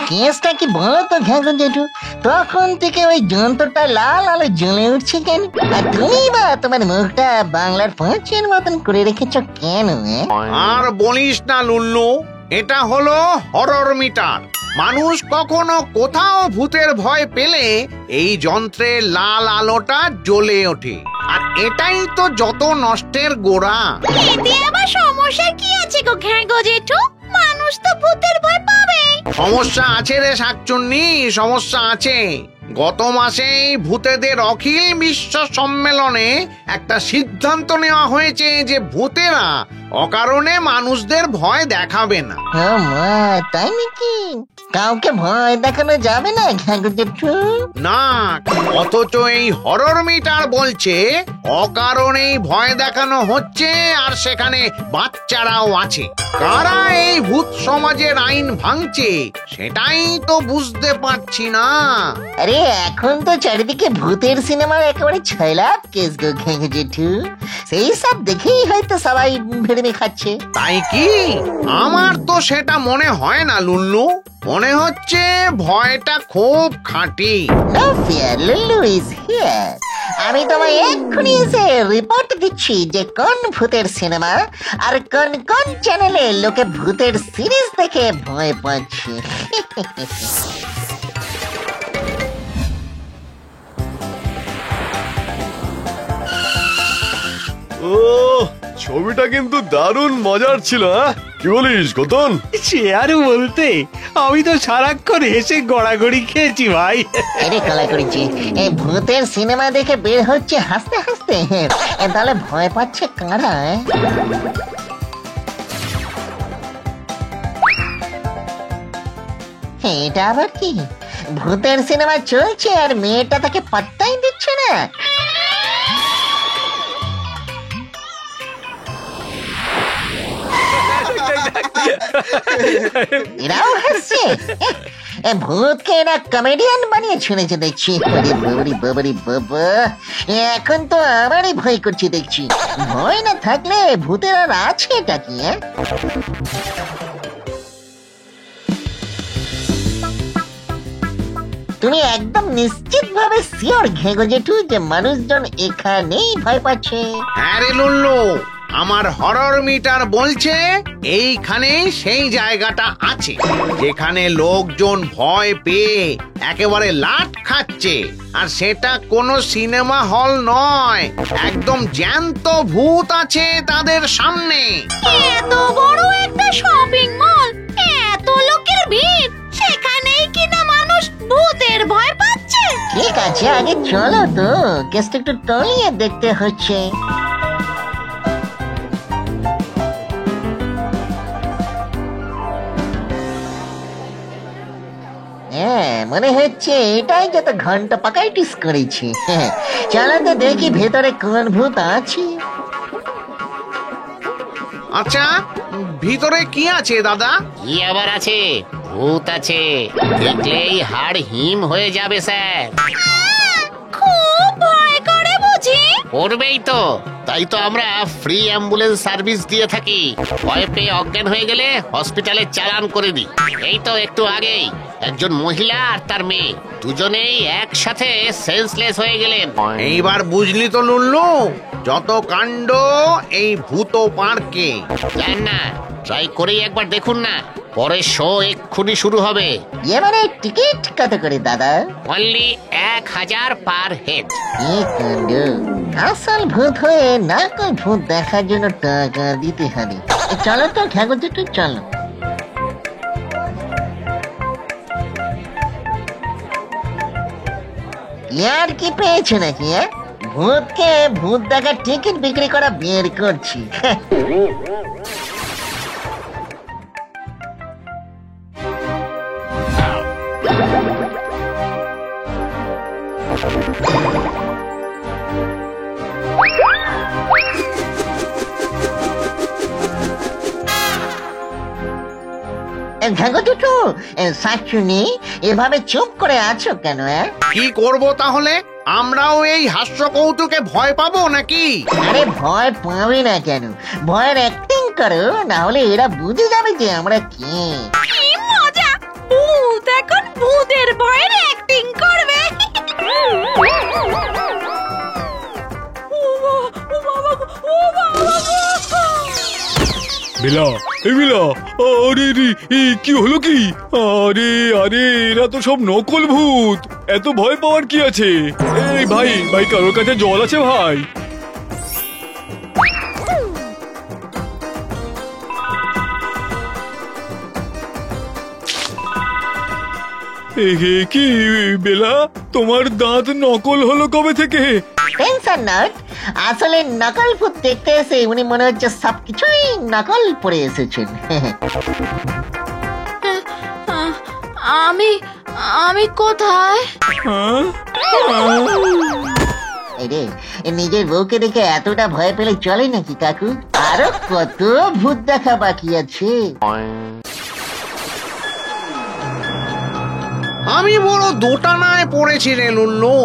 কেসটা কি বলো তো ঘ্যাগো জেঠু, তখন থেকে ওই যন্ত্রটা লাল আলো জ্বলে উঠছে কেন? আর তুমি বা তোমার মুখটা বাংলার পাঁচের মতন করে রেখেছো কেন? আর বলিস না লুল্লু, এটা হলো হরর মিটার। মানুষ কখনো কোথাও ভূতের ভয় পেলে এই যন্ত্রের লাল আলোটা জ্বলে ওঠে, আর এটাই তো যত নষ্টের গোড়া। এতে আবার সমস্যা কি আছে গো ঘ্যাগো জেঠু? মানুষ তো ভূতের ভয় পাবে। সমস্যা আছে রে শাকচুন্নি, সমস্যা আছে। গত মাসেই ভূতেদের অখিল বিশ্ব সম্মেলনে একটা সিদ্ধান্ত নেওয়া হয়েছে যে ভূতেরা অকারণে মানুষদের ভয় দেখাবে না। ও মা, তাই নাকি? কাউকে ভয় দেখানো যাবে না ঘ্যাগো জেঠু? না, অথচ এই হরর মিটার বলছে অকারণেই ভয় দেখানো হচ্ছে, আর সেখানে বাচ্চারাও আছে। কারা এই ভূত সমাজের আইন ভাঙছে সেটাই তো বুঝতে পারছি না। আরে এখন তো চারিদিকে ভূতের সিনেমার একেবারে ছয়লাভ কেস গো ঘ্যাগো জেঠু। সেই সব দেখেই হয়তো সবাই ভেড়ে খাচ্ছে। তাই কি? আমার তো সেটা মনে হয় না লুল্লু, মনে হচ্ছে ভয়টা খুব খাঁটি। No fear, Lulu is here. আমি তোমায় এক্ষুনি এসে রিপোর্ট দিচ্ছি যে কোন ভূতের সিনেমা আর কোন কোন চ্যানেলে লোকে ভূতের সিরিজ দেখে ভয় পাচ্ছে। ও, ছবিটা কিন্তু দারুণ মজার ছিল। কি বলিস গতন? সে আর বলতে, আমি তো সারাক্ষণ হেসে গড়াগড়ি খেয়েছি ভাই। এরে কলা করেছি, এই ভূতের সিনেমা দেখে বের হচ্ছে হাসতে হাসতে, তাহলে ভয় পাচ্ছে কারা? এটা আবার কি? ভূতের সিনেমা চলছে আর মেয়েটা তাকে পাত্তাই দিচ্ছে না। এরাও হাসছে। ভূতকে এরা কমেডিয়ান বানিয়ে শুনেছে দেখছি। এখন তো আমারই ভয় করছে দেখছি। ভয় না থাকলে ভূতের আর আছে এটা কি? তুমি একদম নিশ্চিত ভাবে শিওর ঘেগো জেঠু যে মানুষজন এখানেই ভয় পাচ্ছে? হ্যাঁ রে লুল্লু, আমার হরর মিটার বলছে এইখানেই সেই জায়গাটা আছে যেখানে লোকজন ভয় পেয়ে একেবারে লাট খাচ্ছে। আর সেটা কোনো সিনেমা হল নয়, একদম জ্যান্ত ভূত আছে তাদের সামনে। এত বড় একটা শপিং মল, এত লোকের ভিড়, সেখানেই কিনা মানুষ ভূতের ভয় পাচ্ছে। ঠিক আছে, আগে চলো তো, কেসটা একটু টলিয়ে দেখতে হচ্ছে। হ্যাঁ, মনে হচ্ছে এটাই যত ঘন্টা পাকাইটিস করেছি। চলো তো দেখি ভেতরে কোন ভূত আছে। আচ্ছা, ভিতরে কি আছে দাদা? কি আবার আছে? ভূত আছে, দেখলেই হাড় হিম হয়ে যাবে স্যার। খুব ভয় করে বুঝি? করবেই তো, তাই তো আমরা ফ্রি অ্যাম্বুলেন্স সার্ভিস দিয়ে থাকি। ভয় পেয়ে অজ্ঞান হয়ে গেলে হসপিটালে চালান করে দিই। এই তো একটু আগেই একজন মহিলা আর তার মেয়ে দুজনেই একসাথে সেন্সলেস হয়ে গেলেন। এইবার বুঝলি তো লুল্লু, যত কাণ্ড এই ভূত পার্কে। জান না, ট্রাই করেই একবার দেখুন না, পরে শো এক্ষুনি শুরু হবে। মানে টিকিট কত করে দাদা? Only 1000 per head. কি কাণ্ড! আসল ভূত হয়ে নকল ভূত দেখার জন্য টাকা দিতে হবে। চলো তো ঘ্যাগো জেঠু, চলো। ইয়ার কি পেয়েছে নাকি? ভূতকে ভূত দেখার টিকিট বিক্রি করা বের করছি। ঘ্যাগো জেঠু, শাকচুনি, এভাবে চুপ করে আছো কেন? কি করব তাহলে? আমরাও এই হাস্য কৌতুকে ভয় পাবো নাকি? আরে ভয় পাবে না কেন? ভয়ের অ্যাক্টিং করো, না হলে এরা বুঝে যাবে যে আমরা কে। কি মজা! ভূত ভূত এখন ভূতের ভয়ের অ্যাক্টিং করবে। বেলা, এই বেলা, আরে রে, কি হলো কি? আরে আরে, এরা তো সব নকল ভূত। এত ভয় পাওয়ার কি আছে? এই ভাই ভাই, কারোর কাছে জল আছে ভাই? কি বেলা, তোমার দাঁত নকল হলো কবে থেকে? টেনশন নট, আসলে নকল ভূত দেখতে এসে উনি মনে হচ্ছে সবকিছুই নকল পরে এসেছেন। আমি আমি কোথায়? হ্যাঁ? এই রে, নিজের বউকে দেখে এতটা ভয় পেলে চলে নাকি কাকু? আরো কত ভূত দেখা বাকি আছে। আমি বড় দোটানায় পড়েছি রে লুল্লু।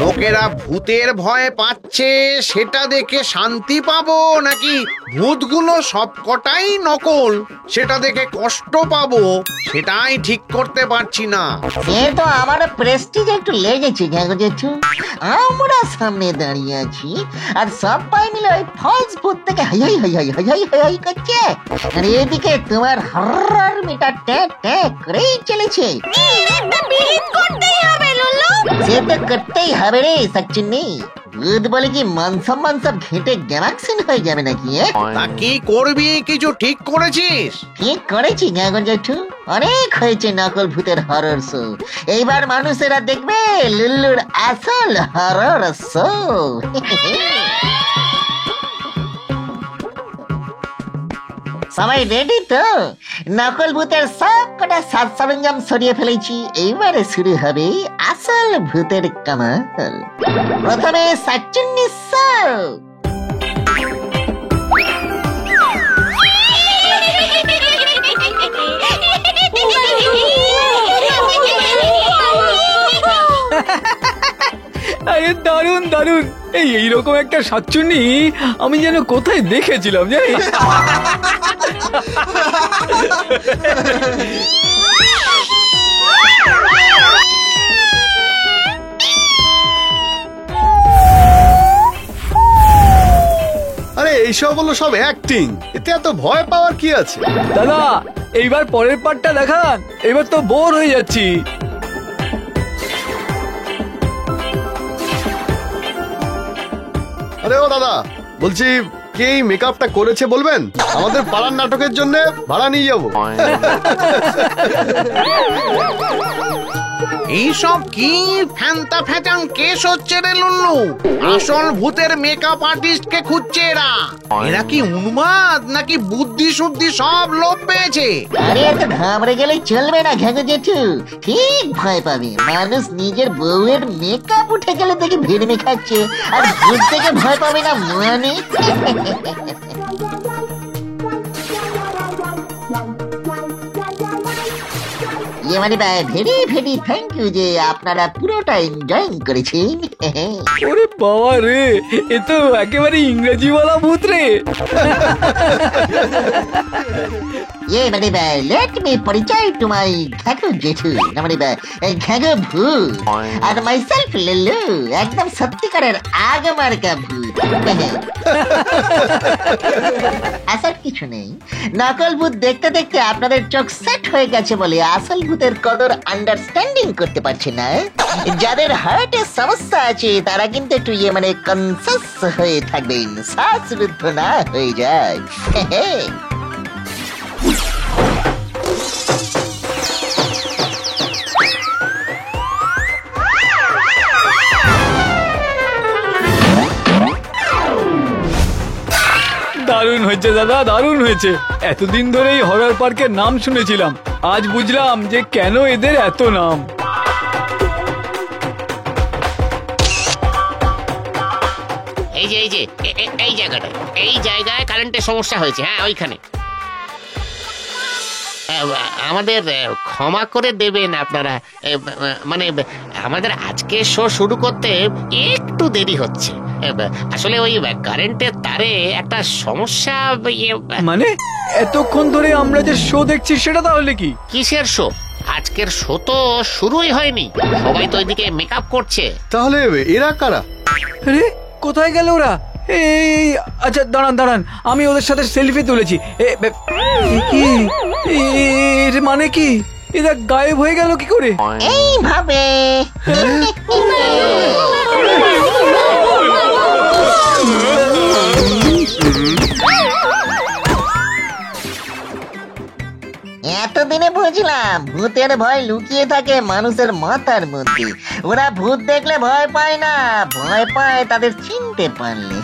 লোকেরা ভূতের ভয় পাচ্ছে সেটা দেখে শান্তি পাবো, নাকি ভূতগুলো সবকটাই নকল সেটা দেখে কষ্ট পাবো, সেটাই ঠিক করতে পারছি না। সে তো আমার প্রেস্টিজ একটু লেগেছে জেঠু। আমরা সামনে দাঁড়িয়ে আছি আর সব পাই মিলে ওই ফলস ভূত থেকে high high high high high high high high করছে, আর এদিকে তোমার হরর মিটার ট্যাক ট্যাক করেই চলেছে। বিহিত করতেই হবে লুল্লু। সে তো করতেই হবে রে সচ্চিন্নি। ভূত বলে কি মান সম্মান সব ঘেঁটে গ্যালাক্সিন হয়ে যাবে নাকি? তা কি করবি, কিছু ঠিক করেছিস? ঠিক করেছি জেঠু, অনেক হয়েছে নকল ভূতের হরর শো। এইবার মানুষেরা দেখবে লুল্লুর আসল হরর শো। সবাই রেডি তো? নকল ভূতের সব কটা সাজ সরঞ্জাম সরিয়ে ফেলেছি, এইবারে শুরু হবে আসল ভূতের কামাল। প্রথমে সচ্চিন্নি শো। আরে দারুন দারুন, এইরকম একটা সাতচুন্নি আমি যেন কোথায় দেখেছিলাম জানিস। আরে এইসব হলো সব অ্যাক্টিং, এতে এত ভয় পাওয়ার কি আছে? দাদা, এইবার পরের পার্টটা দেখান, এবার তো বোর হয়ে যাচ্ছি। আরে ও দাদা, বলছি কে এই মেকআপটা করেছে বলবেন? আমাদের পাড়ার নাটকের জন্য ভাড়া নিয়ে যাবো। এইসব কি ফ্যান্তা ফ্যাটাং কেস হচ্ছে রে লুল্লু? আসল ভূতের মেকআপ আর্টিস্ট কে খুঁজছে এরা। এরা কি উন্মাদ নাকি বুদ্ধি শুদ্ধি সব লোপ পেয়েছে? আরে এত ঘাবড়ে গেলে চলবে না জেঠু, ঠিক ভয় পাবে। মানুষ নিজের বউয়ের মেকআপ উঠে গেলে দেখে ভিড়মি খাচ্ছে, আর ভূত থেকে ভয় পাবে না মানে? মানে ভেরি ভেরি থ্যাংক ইউ যে আপনারা পুরোটা এনজয় করেছেন। ওরে বাবা রে, এ তো একেবারে ইংরেজি বলা ভূত রে। মানে লেট মি পরিচয় টু মাই ঘাঘু জেঠু, মানে ঘাঘু ভূত, আর মাইসেলফ লুল্লু, একদম সত্যিকারের আগমার্কা ভূত। আসার কিছু নেই, নকল ভূত দেখতে দেখতে আপনাদের চোখ সেট হয়ে গেছে বলে আসল ভূতের কদর আন্ডারস্ট্যান্ডিং করতে পারছে না। যাদের হার্টের সমস্যা আছে তারা কিন্তু একটু মানে কনসাস হয়ে থাকবেন, শ্বাসরুদ্ধ না হয়ে যায়। দারুণ হয়েছে দাদা, দারুণ হয়েছে। এতদিন ধরে এই হরর পার্কের নাম শুনেছিলাম, আজ বুঝলাম যে কেন এদের এত নাম। এই যে এই জায়গাটা, এই জায়গায় কারেন্টের সমস্যা হয়েছে। হ্যাঁ, ওইখানে। আমাদের ক্ষমা করে দেবেন আপনারা, মানে আমাদের আজকে শো শুরু করতে একটু দেরি হচ্ছে। আসলে ওই কারেন্টের তারে একটা সমস্যা। মানে এতক্ষণ ধরে আমরা যে শো দেখছি সেটা তাহলে কি? কিসের শো? আজকের শো তো শুরুই হয়নি, সবাই তো ওইদিকে মেকআপ করছে। তাহলে এরা কারা? আরে কোথায় গেল ওরা? এই আচ্ছা দাঁড়ান দাঁড়ান, আমি ওদের সাথে সেলফি তুলেছি। এর মানে কি? এরা গায়েব হয়ে গেল কি করে? এইভাবে। এতদিনে বুঝলাম ভূতের ভয় লুকিয়ে থাকে মানুষের মাথার মধ্যে। ওরা ভূত দেখলে ভয় পায় না, ভয় পায় তাদের চিনতে পারলে।